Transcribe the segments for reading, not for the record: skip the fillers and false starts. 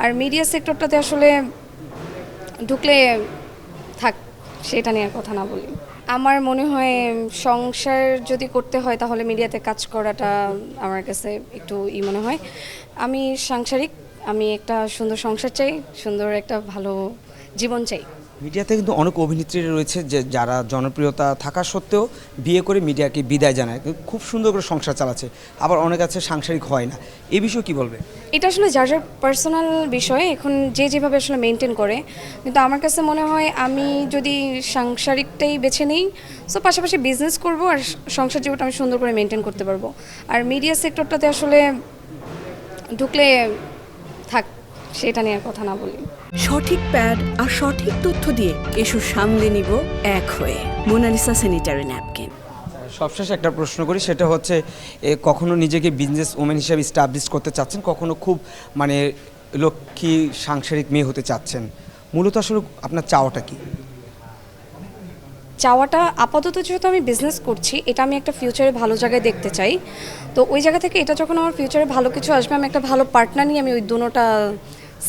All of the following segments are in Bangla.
আর মিডিয়া সেক্টরটাতে আসলে ঢুকলে থাক, সেটা নিয়ে আর কথা না বলি। আমার মনে হয় সংসার যদি করতে হয় তাহলে মিডিয়াতে কাজ করাটা আমার কাছে একটু মনে হয়। আমি সাংসারিক, আমি একটা সুন্দর সংসার চাই, সুন্দর একটা ভালো জীবন চাই। মিডিয়াতে কিন্তু অনেক অভিনেত্রী রয়েছে যে যারা জনপ্রিয়তা থাকা সত্ত্বেও বিয়ে করে মিডিয়াকে বিদায় জানায়, খুব সুন্দর করে সংসার চালাচ্ছে। আবার অনেক আছে সাংসারিক হয় না, এই বিষয়ে কি বলবে? এটা আসলে যার যার পার্সোনাল বিষয়, এখন যে যেভাবে আসলে মেনটেন করে। কিন্তু আমার কাছে মনে হয় আমি যদি সাংসারিকটাই বেছে নিই, সো পাশাপাশি বিজনেস করব আর সংসার জীবনটা আমি সুন্দর করে মেনটেন করতে পারবো। আর মিডিয়া সেক্টরটাতে আসলে ঢুকলে থাক, সেটা নিয়ে আর কথা না বলি। সঠিক প্যাড আর সঠিক তথ্য দিয়ে এসব সামলে নিব এক হয়ে। Monalisa sanitary napkin. সবশেষে একটা প্রশ্ন করি, সেটা হচ্ছে কখনো নিজেকে বিজনেস ওমেন হিসেবে স্টাবলিশ করতে চাচ্ছেন, কখনো খুব মানে লক্ষ্মী সাংসারিক মেয়ে হতে চাচ্ছেন, মূলত আসলে আপনার চাওয়াটা কি? চাওয়াটা আপাতত যেহেতু আমি বিজনেস করছি, এটা আমি একটা ফিউচারে ভালো জায়গায় দেখতে চাই। তো ওই জায়গা থেকে এটা যখন আমার ফিউচারে ভালো কিছু আসবে, আমি একটা ভালো পার্টনার নিয়ে আমি ওই দুটোটা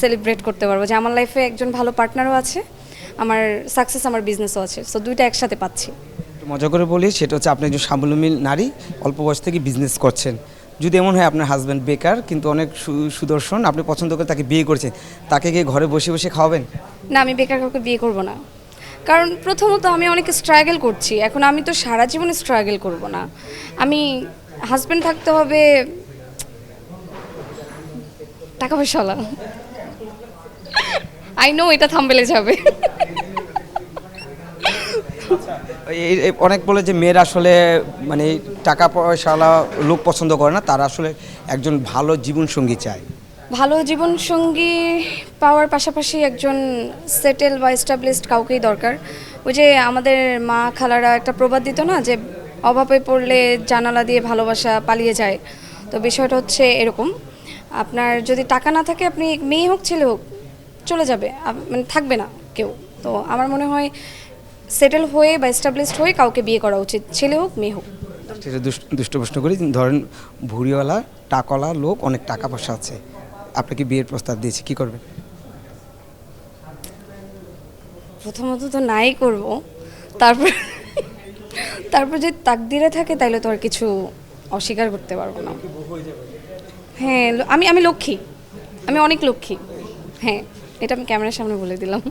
সেলিব্রেট করতে পারবো, যে আমার লাইফে একজন ভালো পার্টনারও আছে, আমার সাকসেস আমার বিজনেসও আছে, সো দুইটা একসাথে পাচ্ছি। একটু মজা করে বলি, সেটা হচ্ছে আপনি একজন স্বাবলম্বী নারী, অল্প বয়স থেকে বিজনেস করছেন। যদি এমন হয় আপনার হাজব্যান্ড বেকার কিন্তু অনেক সুদর্শন, আপনি পছন্দ করে তাকে বিয়ে করছেন, তাকে গিয়ে ঘরে বসে বসে খাওয়াবেন? না, আমি বেকার কাউকে বিয়ে করব না। কারণ প্রথমত আমি অনেক স্ট্রাগল করছি, এখন আমি তো সারা জীবনে স্ট্রাগল করব না। আমি হাজব্যান্ড থাকতে হবে টাকা পয়সাওয়ালা। আই নো এটা থাম্বেলে যাবে। অনেক বলে যে মেয়েরা আসলে মানে টাকা পয়সাওয়ালা লোক পছন্দ করে না, তারা আসলে একজন ভালো জীবনসঙ্গী চায়। ভালো জীবনসঙ্গী পাওয়ার পাশাপাশি একজন সেটেল বা এস্টাবলিশড কাউকেই দরকার। ওই যে আমাদের মা খালারা একটা প্রবাদ দিত না, যে অভাবে পড়লে জানালা দিয়ে ভালোবাসা পালিয়ে যায়। তো বিষয়টা হচ্ছে এরকম, আপনার যদি টাকা না থাকে, আপনি মেয়ে হোক ছেলে হোক চলে যাবে, মানে থাকবে না কেউ। তো আমার মনে হয় সেটেল হয়ে বা এস্টাবলিশড হয়ে কাউকে বিয়ে করা উচিত, ছেলে হোক মেয়ে হোক। সেটা দুষ্ট প্রশ্ন করি, ধরেন ভুড়িওয়ালা টাকওয়ালা লোক, অনেক টাকা পয়সা আছে, আপনাকে বিয়ের প্রস্তাব দিয়েছে, কি করবেন? প্রথমত তো নাই করব, তারপর তারপর যদি তাকদিরে থাকে তাহলে তো আর কিছু অস্বীকার করতে পারবো না। হ্যাঁ, আমি লক্ষ্মী, আমি অনেক লক্ষ্মী। হ্যাঁ, এটা আমি ক্যামেরার সামনে বলে দিলাম।